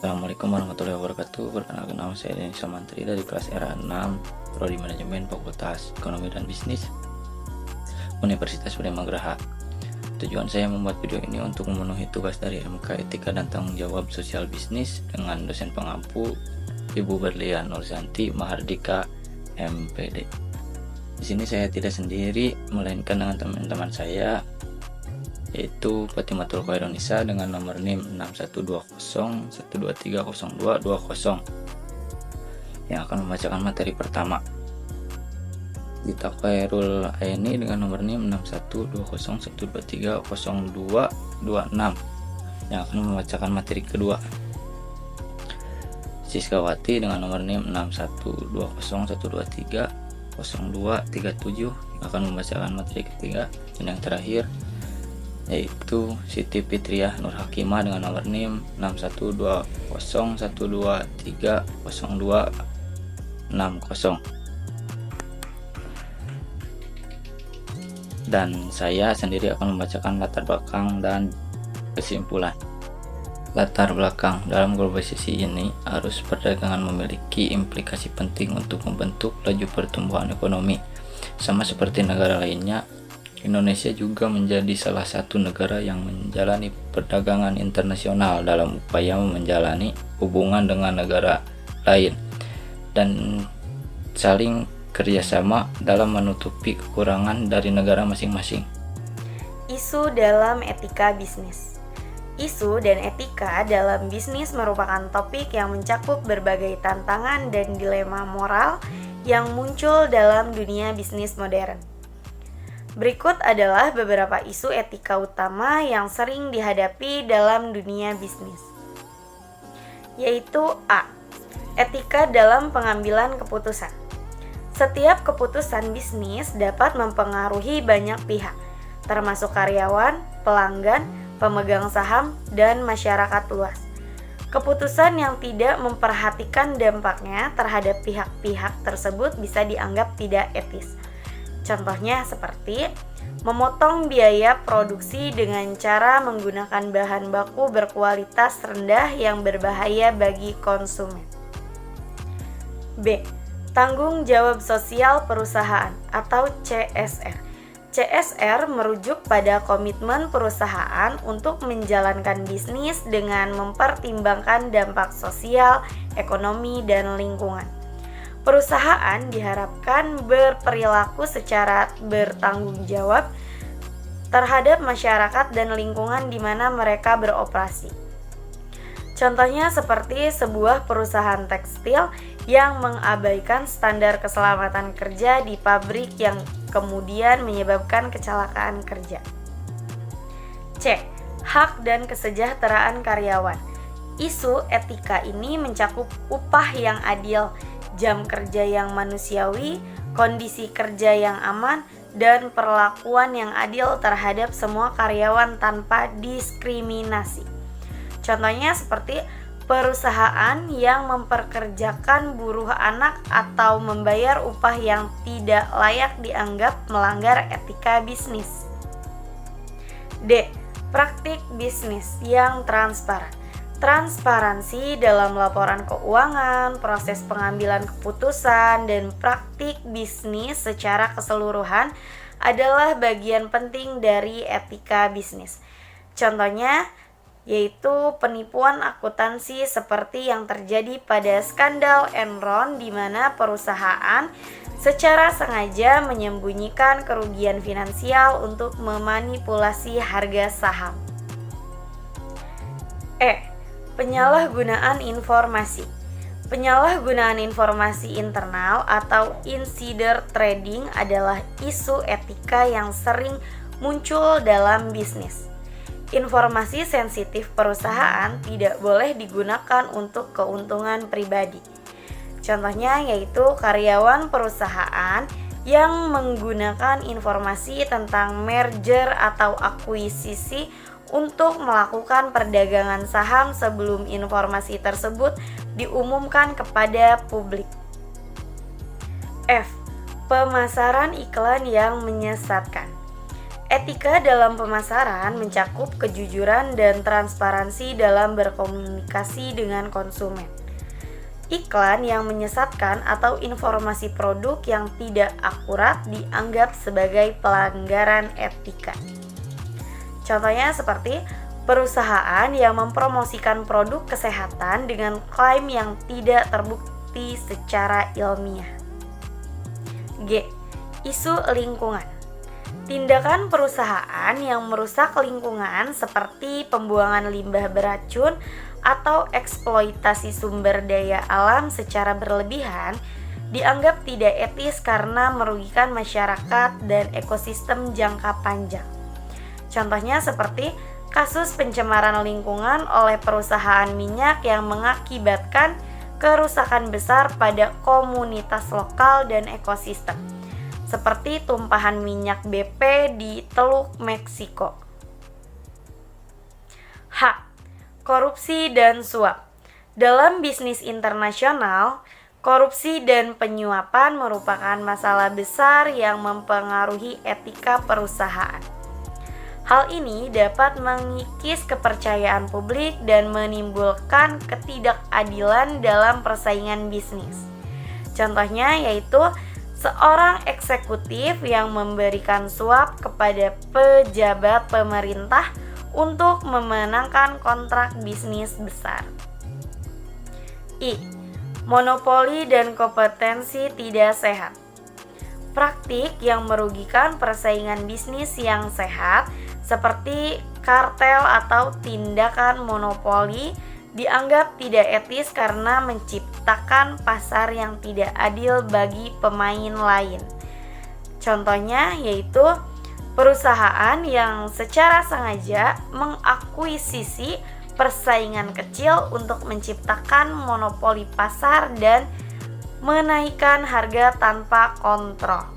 Assalamualaikum warahmatullahi wabarakatuh. Perkenalkan, nama saya Denis Samantri dari kelas RA6 Prodi Manajemen Fakultas Ekonomi dan Bisnis Universitas Berimagraha. Tujuan saya membuat video ini untuk memenuhi tugas dari MK Etika dan Tanggung Jawab Sosial Bisnis dengan dosen pengampu Ibu Berlian Nursanti Mahardika MPD. Di sini saya tidak sendiri, melainkan dengan teman-teman saya, yaitu Fatimatul Khairunisa dengan nomor NIM 6120123020 yang akan membacakan materi pertama. Dita Khairul Aini dengan nomor NIM 612012302226 yang akan membacakan materi kedua. Siskawati dengan nomor NIM 612012302237 yang akan membacakan materi ketiga. Dan yang terakhir yaitu Siti Fitriah Nur Hakimah dengan nomor NIM 612012302260. Dan saya sendiri akan membacakan latar belakang dan kesimpulan. Latar belakang: dalam globalisasi ini, arus perdagangan memiliki implikasi penting untuk membentuk laju pertumbuhan ekonomi. Sama seperti negara lainnya, Indonesia juga menjadi salah satu negara yang menjalani perdagangan internasional dalam upaya menjalani hubungan dengan negara lain dan saling kerjasama dalam menutupi kekurangan dari negara masing-masing. Isu dalam etika bisnis. Isu dan etika dalam bisnis merupakan topik yang mencakup berbagai tantangan dan dilema moral yang muncul dalam dunia bisnis modern. Berikut adalah beberapa isu etika utama yang sering dihadapi dalam dunia bisnis. Yaitu A. Etika dalam pengambilan keputusan. Setiap keputusan bisnis dapat mempengaruhi banyak pihak, termasuk karyawan, pelanggan, pemegang saham, dan masyarakat luas. Keputusan yang tidak memperhatikan dampaknya terhadap pihak-pihak tersebut bisa dianggap tidak etis. Contohnya seperti memotong biaya produksi dengan cara menggunakan bahan baku berkualitas rendah yang berbahaya bagi konsumen. B. Tanggung jawab sosial perusahaan atau CSR. CSR merujuk pada komitmen perusahaan untuk menjalankan bisnis dengan mempertimbangkan dampak sosial, ekonomi, dan lingkungan. Perusahaan diharapkan berperilaku secara bertanggung jawab terhadap masyarakat dan lingkungan di mana mereka beroperasi. Contohnya seperti sebuah perusahaan tekstil yang mengabaikan standar keselamatan kerja di pabrik yang kemudian menyebabkan kecelakaan kerja. C. Hak dan kesejahteraan karyawan. Isu etika ini mencakup upah yang adil, jam kerja yang manusiawi, kondisi kerja yang aman, dan perlakuan yang adil terhadap semua karyawan tanpa diskriminasi. Contohnya seperti perusahaan yang memperkerjakan buruh anak atau membayar upah yang tidak layak dianggap melanggar etika bisnis. D. Praktik bisnis yang transparan. Transparansi dalam laporan keuangan, proses pengambilan keputusan, dan praktik bisnis secara keseluruhan adalah bagian penting dari etika bisnis. Contohnya yaitu penipuan akuntansi seperti yang terjadi pada skandal Enron, di mana perusahaan secara sengaja menyembunyikan kerugian finansial untuk memanipulasi harga saham. E. Penyalahgunaan informasi. Penyalahgunaan informasi internal atau insider trading adalah isu etika yang sering muncul dalam bisnis. Informasi sensitif perusahaan tidak boleh digunakan untuk keuntungan pribadi. Contohnya yaitu karyawan perusahaan yang menggunakan informasi tentang merger atau akuisisi untuk melakukan perdagangan saham sebelum informasi tersebut diumumkan kepada publik. F. Pemasaran iklan yang menyesatkan. Etika dalam pemasaran mencakup kejujuran dan transparansi dalam berkomunikasi dengan konsumen. Iklan yang menyesatkan atau informasi produk yang tidak akurat dianggap sebagai pelanggaran etika. Contohnya seperti perusahaan yang mempromosikan produk kesehatan dengan klaim yang tidak terbukti secara ilmiah. G. Isu lingkungan. Tindakan perusahaan yang merusak lingkungan seperti pembuangan limbah beracun atau eksploitasi sumber daya alam secara berlebihan dianggap tidak etis karena merugikan masyarakat dan ekosistem jangka panjang. Contohnya seperti kasus pencemaran lingkungan oleh perusahaan minyak yang mengakibatkan kerusakan besar pada komunitas lokal dan ekosistem, seperti tumpahan minyak BP di Teluk Meksiko. H. Korupsi dan suap. Dalam bisnis internasional, korupsi dan penyuapan merupakan masalah besar yang mempengaruhi etika perusahaan. Hal ini dapat mengikis kepercayaan publik dan menimbulkan ketidakadilan dalam persaingan bisnis. Contohnya yaitu seorang eksekutif yang memberikan suap kepada pejabat pemerintah untuk memenangkan kontrak bisnis besar. I. Monopoli dan kompetensi tidak sehat. Praktik yang merugikan persaingan bisnis yang sehat seperti kartel atau tindakan monopoli dianggap tidak etis karena menciptakan pasar yang tidak adil bagi pemain lain. Contohnya yaitu perusahaan yang secara sengaja mengakuisisi persaingan kecil untuk menciptakan monopoli pasar dan menaikkan harga tanpa kontrol.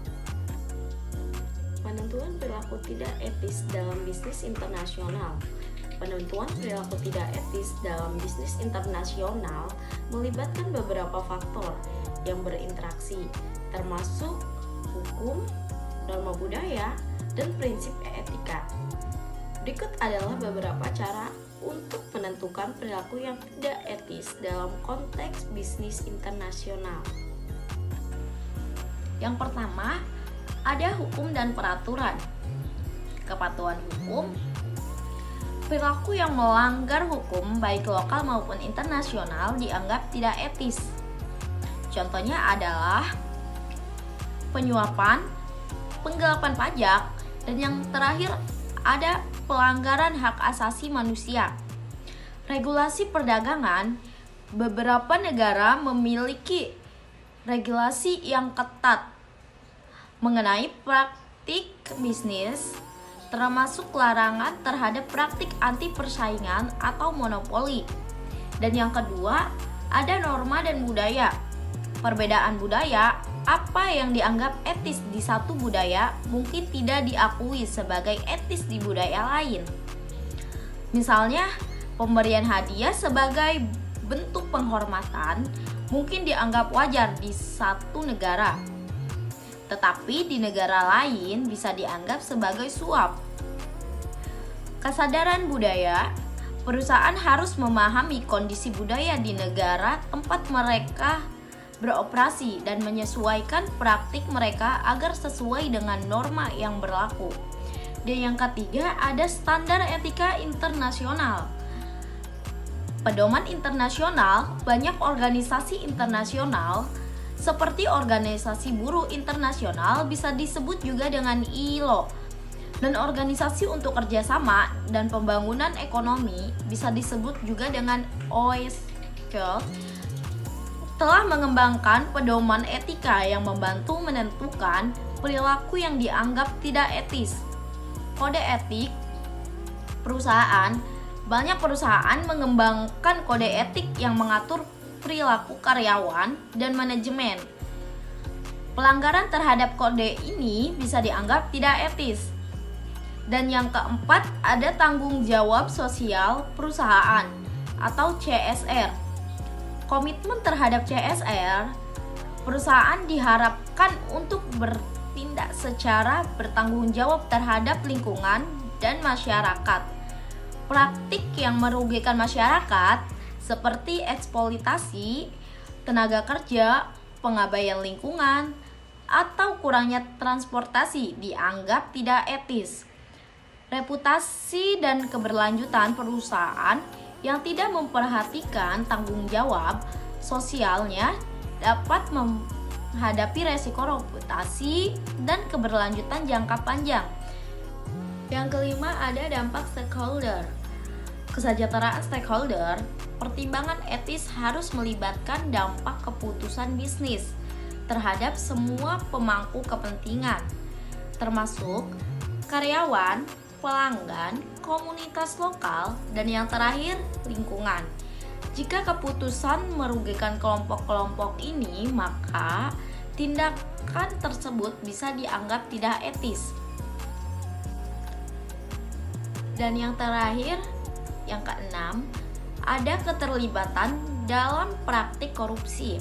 Penentuan perilaku tidak etis dalam bisnis internasional. Penentuan perilaku tidak etis dalam bisnis internasional melibatkan beberapa faktor yang berinteraksi, termasuk hukum, norma budaya, dan prinsip etika. Berikut adalah beberapa cara untuk menentukan perilaku yang tidak etis dalam konteks bisnis internasional. Yang pertama, ada hukum dan peraturan. Kepatuhan hukum. Perilaku yang melanggar hukum baik lokal maupun internasional dianggap tidak etis. Contohnya adalah penyuapan, penggelapan pajak, dan yang terakhir ada pelanggaran hak asasi manusia. Regulasi perdagangan, beberapa negara memiliki regulasi yang ketat mengenai praktik bisnis, termasuk larangan terhadap praktik anti persaingan atau monopoli. Dan yang kedua, ada norma dan budaya. Perbedaan budaya, apa yang dianggap etis di satu budaya mungkin tidak diakui sebagai etis di budaya lain. Misalnya, pemberian hadiah sebagai bentuk penghormatan mungkin dianggap wajar di satu negara, tetapi di negara lain bisa dianggap sebagai suap. Kesadaran budaya, perusahaan harus memahami kondisi budaya di negara tempat mereka beroperasi dan menyesuaikan praktik mereka agar sesuai dengan norma yang berlaku. Dan yang ketiga, ada standar etika internasional. Pedoman internasional, banyak organisasi internasional seperti Organisasi Buruh Internasional bisa disebut juga dengan ILO, dan Organisasi untuk Kerjasama dan Pembangunan Ekonomi bisa disebut juga dengan OECD, telah mengembangkan pedoman etika yang membantu menentukan perilaku yang dianggap tidak etis. Kode etik perusahaan. Banyak perusahaan mengembangkan kode etik yang mengatur perilaku karyawan dan manajemen. Pelanggaran terhadap kode ini bisa dianggap tidak etis. Dan yang keempat, ada tanggung jawab sosial perusahaan atau CSR. Komitmen terhadap CSR, perusahaan diharapkan untuk bertindak secara bertanggung jawab terhadap lingkungan dan masyarakat. Praktik yang merugikan masyarakat seperti eksploitasi tenaga kerja, pengabaian lingkungan, atau kurangnya transportasi dianggap tidak etis. Reputasi dan keberlanjutan perusahaan yang tidak memperhatikan tanggung jawab sosialnya dapat menghadapi resiko reputasi dan keberlanjutan jangka panjang. Yang kelima, ada dampak stakeholder. Kesejahteraan stakeholder, pertimbangan etis harus melibatkan dampak keputusan bisnis terhadap semua pemangku kepentingan, termasuk karyawan, pelanggan, komunitas lokal, dan yang terakhir, lingkungan. Jika keputusan merugikan kelompok-kelompok ini, maka tindakan tersebut bisa dianggap tidak etis. Dan yang terakhir, yang keenam, ada keterlibatan dalam praktik korupsi.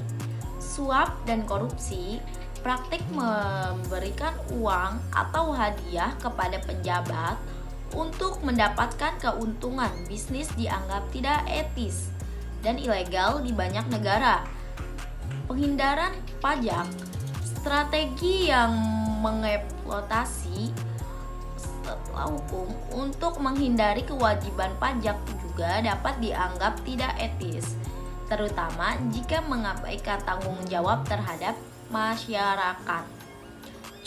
Suap dan korupsi, praktik memberikan uang atau hadiah kepada pejabat untuk mendapatkan keuntungan bisnis dianggap tidak etis dan ilegal di banyak negara. Penghindaran pajak, strategi yang mengeksploitasi setelah hukum untuk menghindari kewajiban pajak juga dapat dianggap tidak etis, terutama jika mengabaikan tanggung jawab terhadap masyarakat.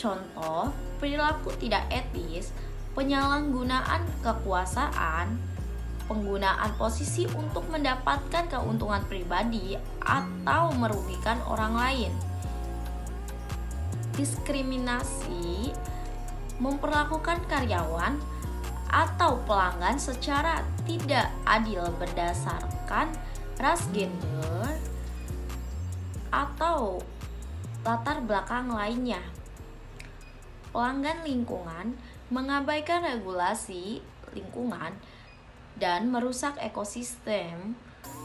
Contoh, perilaku tidak etis, penyalahgunaan kekuasaan, penggunaan posisi untuk mendapatkan keuntungan pribadi atau merugikan orang lain. Diskriminasi, memperlakukan karyawan atau pelanggan secara tidak adil berdasarkan ras, gender, atau latar belakang lainnya. Pelanggan lingkungan, mengabaikan regulasi lingkungan dan merusak ekosistem.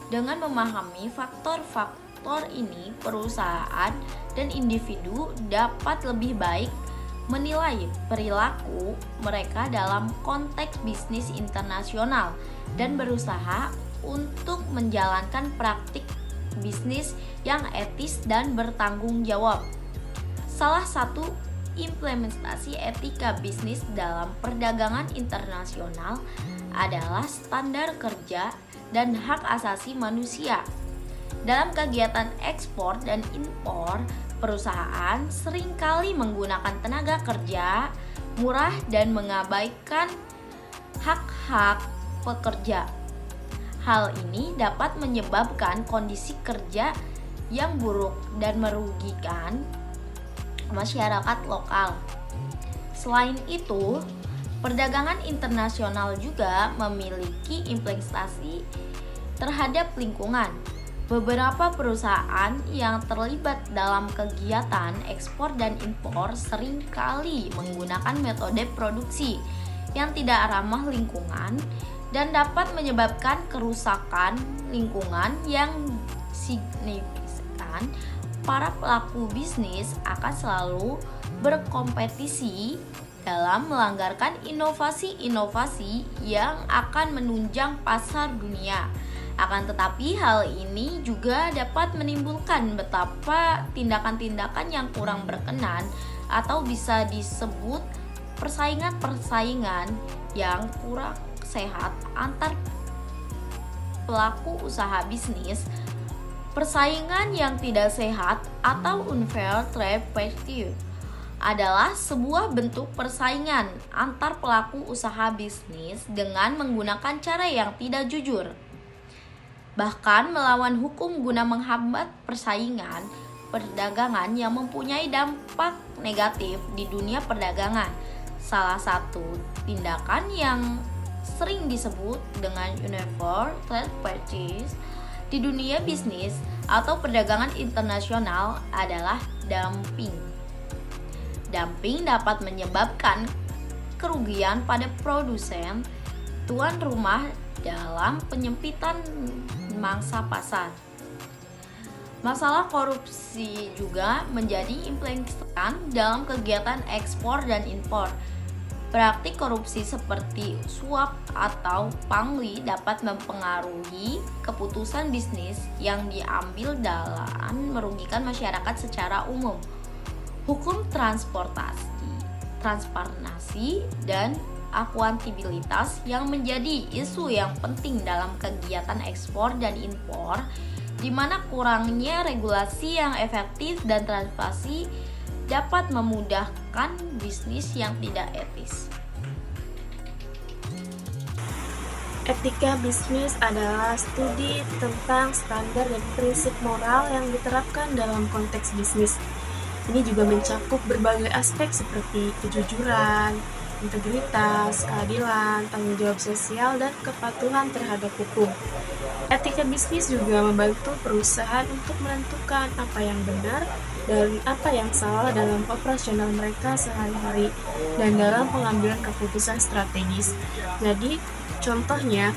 Dengan memahami faktor-faktor ini, perusahaan dan individu dapat lebih baik menilai perilaku mereka dalam konteks bisnis internasional dan berusaha untuk menjalankan praktik bisnis yang etis dan bertanggung jawab. Salah satu implementasi etika bisnis dalam perdagangan internasional adalah standar kerja dan hak asasi manusia. Dalam kegiatan ekspor dan impor, perusahaan seringkali menggunakan tenaga kerja murah dan mengabaikan hak-hak pekerja. Hal ini dapat menyebabkan kondisi kerja yang buruk dan merugikan masyarakat lokal. Selain itu, perdagangan internasional juga memiliki implikasi terhadap lingkungan. Beberapa perusahaan yang terlibat dalam kegiatan ekspor dan impor seringkali menggunakan metode produksi yang tidak ramah lingkungan dan dapat menyebabkan kerusakan lingkungan yang signifikan. Para pelaku bisnis akan selalu berkompetisi dalam melanggarkan inovasi-inovasi yang akan menunjang pasar dunia. Akan tetapi hal ini juga dapat menimbulkan betapa tindakan-tindakan yang kurang berkenan atau bisa disebut persaingan-persaingan yang kurang sehat antar pelaku usaha bisnis. Persaingan yang tidak sehat atau unfair trade practice adalah sebuah bentuk persaingan antar pelaku usaha bisnis dengan menggunakan cara yang tidak jujur, bahkan melawan hukum guna menghambat persaingan perdagangan yang mempunyai dampak negatif di dunia perdagangan. Salah satu tindakan yang sering disebut dengan unfair trade practice di dunia bisnis atau perdagangan internasional adalah dumping. Dumping dapat menyebabkan kerugian pada produsen tuan rumah dalam penyempitan mangsa pasar. Masalah korupsi juga menjadi implikasikan dalam kegiatan ekspor dan impor. Praktik korupsi seperti suap atau pungli dapat mempengaruhi keputusan bisnis yang diambil dalam merugikan masyarakat secara umum. Hukum transparansi, dan akuntabilitas yang menjadi isu yang penting dalam kegiatan ekspor dan impor, di mana kurangnya regulasi yang efektif dan transparansi dapat memudahkan bisnis yang tidak etis. Etika bisnis adalah studi tentang standar dan prinsip moral yang diterapkan dalam konteks bisnis. Ini juga mencakup berbagai aspek seperti kejujuran, integritas, keadilan, tanggung jawab sosial, dan kepatuhan terhadap hukum. Etika bisnis juga membantu perusahaan untuk menentukan apa yang benar dan apa yang salah dalam operasional mereka sehari-hari dan dalam pengambilan keputusan strategis. Jadi, contohnya,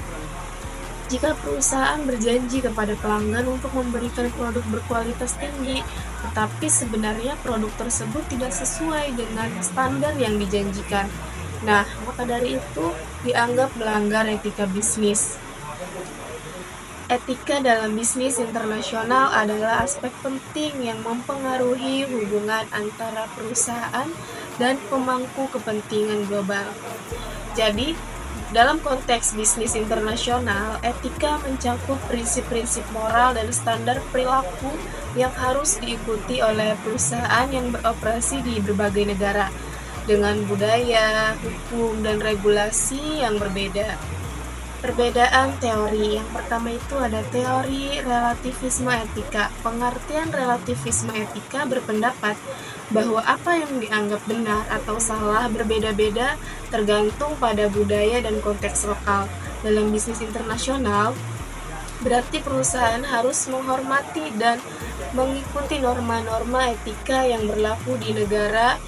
jika perusahaan berjanji kepada pelanggan untuk memberikan produk berkualitas tinggi, tetapi sebenarnya produk tersebut tidak sesuai dengan standar yang dijanjikan, nah, maka dari itu dianggap melanggar etika bisnis. Etika dalam bisnis internasional adalah aspek penting yang mempengaruhi hubungan antara perusahaan dan pemangku kepentingan global. Jadi, dalam konteks bisnis internasional, etika mencakup prinsip-prinsip moral dan standar perilaku yang harus diikuti oleh perusahaan yang beroperasi di berbagai negara, dengan budaya, hukum, dan regulasi yang berbeda. Perbedaan teori yang pertama itu ada teori relativisme etika. Pengertian relativisme etika berpendapat bahwa apa yang dianggap benar atau salah berbeda-beda tergantung pada budaya dan konteks lokal. Dalam bisnis internasional, berarti perusahaan harus menghormati dan mengikuti norma-norma etika yang berlaku di negara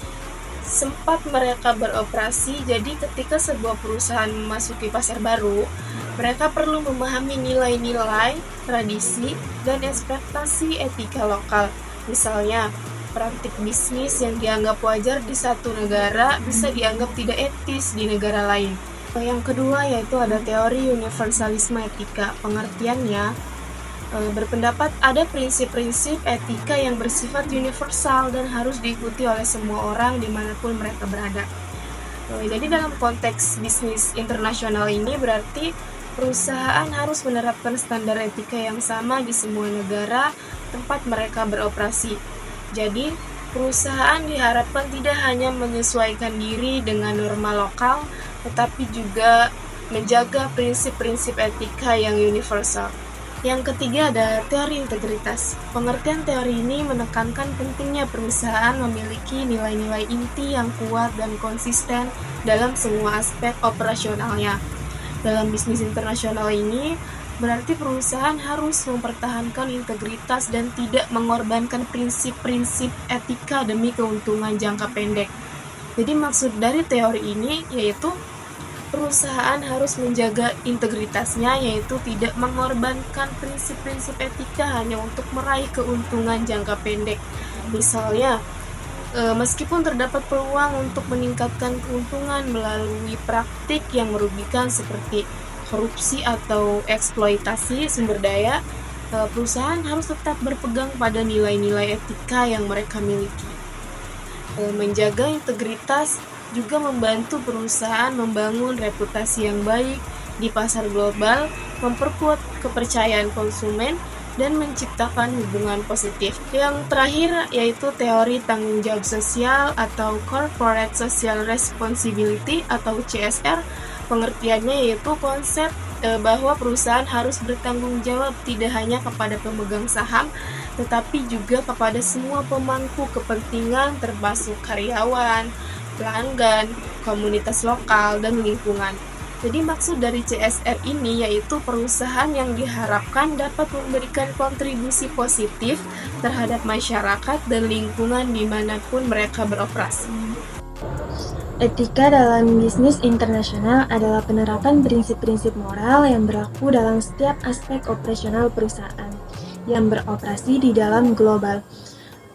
sempat mereka beroperasi. Jadi ketika sebuah perusahaan memasuki pasar baru, mereka perlu memahami nilai-nilai, tradisi, dan ekspektasi etika lokal. Misalnya, praktik bisnis yang dianggap wajar di satu negara bisa dianggap tidak etis di negara lain. Yang kedua yaitu ada teori universalisme etika. Pengertiannya berpendapat ada prinsip-prinsip etika yang bersifat universal dan harus diikuti oleh semua orang dimanapun mereka berada. Jadi dalam konteks bisnis internasional ini berarti perusahaan harus menerapkan standar etika yang sama di semua negara tempat mereka beroperasi. Jadi, perusahaan diharapkan tidak hanya menyesuaikan diri dengan norma lokal, tetapi juga menjaga prinsip-prinsip etika yang universal. Yang ketiga ada teori integritas. Pengertian teori ini menekankan pentingnya perusahaan memiliki nilai-nilai inti yang kuat dan konsisten dalam semua aspek operasionalnya. Dalam bisnis internasional ini, berarti perusahaan harus mempertahankan integritas dan tidak mengorbankan prinsip-prinsip etika demi keuntungan jangka pendek. Jadi maksud dari teori ini yaitu perusahaan harus menjaga integritasnya, yaitu tidak mengorbankan prinsip-prinsip etika hanya untuk meraih keuntungan jangka pendek. Misalnya, meskipun terdapat peluang untuk meningkatkan keuntungan melalui praktik yang merugikan seperti korupsi atau eksploitasi sumber daya, perusahaan harus tetap berpegang pada nilai-nilai etika yang mereka miliki. Menjaga integritas juga membantu perusahaan membangun reputasi yang baik di pasar global, memperkuat kepercayaan konsumen, dan menciptakan hubungan positif. Yang terakhir yaitu teori tanggung jawab sosial atau Corporate Social Responsibility atau CSR. Pengertiannya yaitu konsep bahwa perusahaan harus bertanggung jawab tidak hanya kepada pemegang saham, tetapi juga kepada semua pemangku kepentingan termasuk karyawan, pelanggan, komunitas lokal, dan lingkungan. Jadi maksud dari CSR ini yaitu perusahaan yang diharapkan dapat memberikan kontribusi positif terhadap masyarakat dan lingkungan dimanapun mereka beroperasi. Etika dalam bisnis internasional adalah penerapan prinsip-prinsip moral yang berlaku dalam setiap aspek operasional perusahaan. yang beroperasi di dalam global.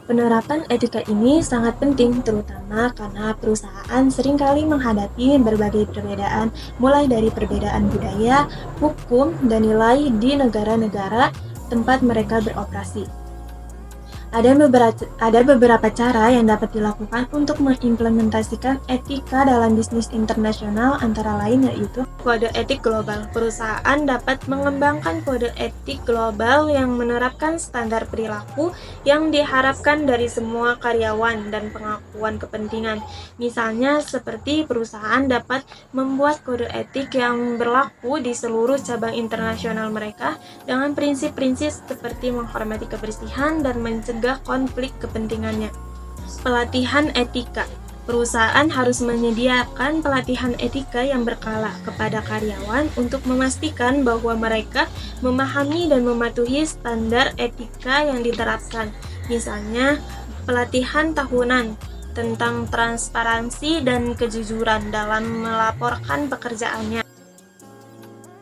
Penerapan etika ini sangat penting terutama karena perusahaan seringkali menghadapi berbagai perbedaan, mulai dari perbedaan budaya, hukum, dan nilai di negara-negara tempat mereka beroperasi. Ada beberapa cara yang dapat dilakukan untuk mengimplementasikan etika dalam bisnis internasional, antara lain yaitu kode etik global. Perusahaan dapat mengembangkan kode etik global yang menerapkan standar perilaku yang diharapkan dari semua karyawan dan pengakuan kepentingan. Misalnya seperti perusahaan dapat membuat kode etik yang berlaku di seluruh cabang internasional mereka dengan prinsip-prinsip seperti menghormati kebersihan dan mencegah konflik kepentingannya. Pelatihan etika. Perusahaan harus menyediakan pelatihan etika yang berkala kepada karyawan untuk memastikan bahwa mereka memahami dan mematuhi standar etika yang diterapkan. Misalnya, pelatihan tahunan tentang transparansi dan kejujuran dalam melaporkan pekerjaannya.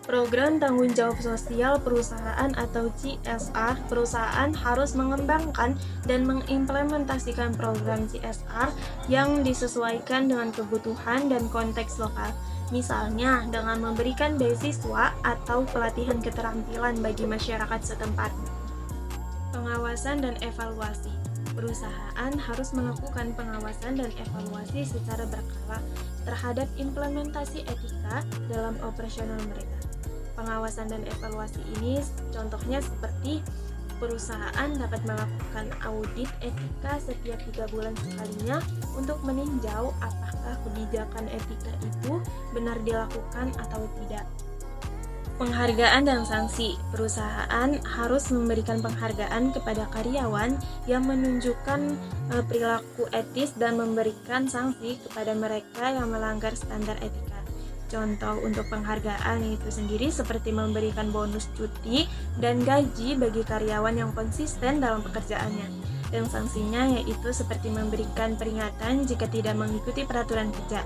Program tanggung jawab sosial perusahaan atau CSR. Perusahaan harus mengembangkan dan mengimplementasikan program CSR yang disesuaikan dengan kebutuhan dan konteks lokal. Misalnya dengan memberikan beasiswa atau pelatihan keterampilan bagi masyarakat setempat. Pengawasan dan evaluasi. Perusahaan harus melakukan pengawasan dan evaluasi secara berkala terhadap implementasi etika dalam operasional mereka. Pengawasan dan evaluasi ini contohnya seperti perusahaan dapat melakukan audit etika setiap 3 bulan sekalinya untuk meninjau apakah kebijakan etika itu benar dilakukan atau tidak. Penghargaan dan sanksi. Perusahaan harus memberikan penghargaan kepada karyawan yang menunjukkan perilaku etis dan memberikan sanksi kepada mereka yang melanggar standar etika. Contoh untuk penghargaan itu sendiri seperti memberikan bonus cuti dan gaji bagi karyawan yang konsisten dalam pekerjaannya. Dan sanksinya yaitu seperti memberikan peringatan jika tidak mengikuti peraturan kerja.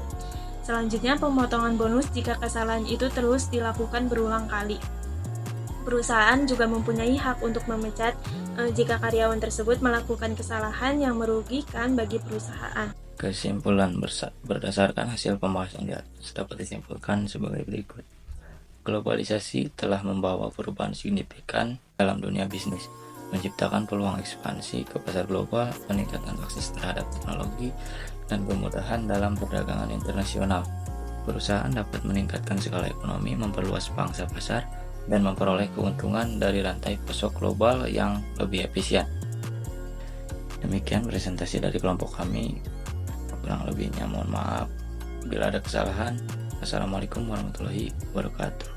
Selanjutnya, pemotongan bonus jika kesalahan itu terus dilakukan berulang kali. Perusahaan juga mempunyai hak untuk memecat jika karyawan tersebut melakukan kesalahan yang merugikan bagi perusahaan. Kesimpulan berdasarkan hasil pembahasan di atas dapat disimpulkan sebagai berikut. Globalisasi telah membawa perubahan signifikan dalam dunia bisnis, menciptakan peluang ekspansi ke pasar global, meningkatkan akses terhadap teknologi, dan kemudahan dalam perdagangan internasional. Perusahaan dapat meningkatkan skala ekonomi, memperluas pangsa pasar, dan memperoleh keuntungan dari rantai pasok global yang lebih efisien. Demikian presentasi dari kelompok kami. Kurang lebihnya mohon maaf bila ada kesalahan. Assalamualaikum warahmatullahi wabarakatuh.